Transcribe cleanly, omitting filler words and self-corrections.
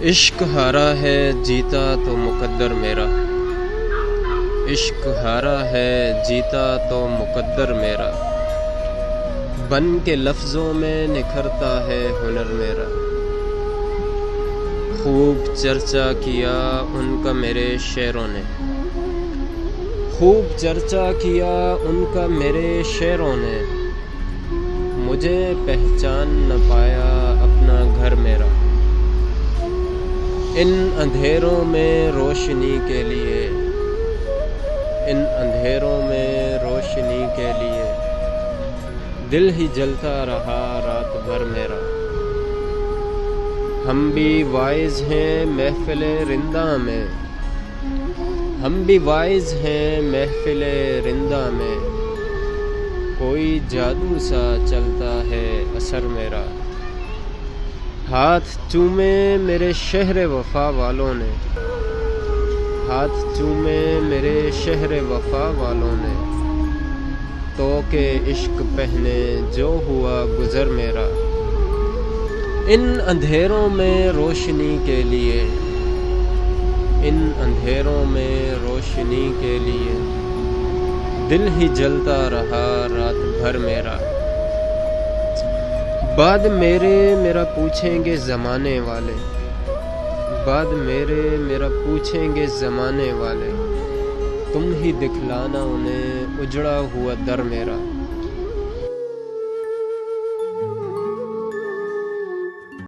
عشق ہارا ہے جیتا تو مقدر میرا، عشق ہارا ہے جیتا تو مقدر میرا، بن کے لفظوں میں نکھرتا ہے ہنر میرا، خوب چرچا کیا ان کا میرے شعروں نے، خوب چرچا کیا ان کا میرے شعروں نے، مجھے پہچان نہ پایا اپنا گھر میرا، ان اندھیروں میں روشنی کے لیے، ان اندھیروں میں روشنی کے لیے دل ہی جلتا رہا رات بھر میرا، ہم بھی وائز ہیں محفل رندہ میں، ہم بھی وائز ہیں محفل رندہ میں، کوئی جادو سا چلتا ہے اثر میرا، ہاتھ چومے میرے شہر وفا والوں نے، ہاتھ چومے میرے شہر وفا والوں نے، تو کہ عشق پہنے جو ہوا گزر میرا، ان اندھیروں میں روشنی کے لیے، ان اندھیروں میں روشنی کے لیے دل ہی جلتا رہا رات بھر میرا، بعد میرے میرا پوچھیں گے زمانے والے، بعد میرے میرا پوچھیں گے زمانے والے، تم ہی دکھلانا انہیں اجڑا ہوا در میرا۔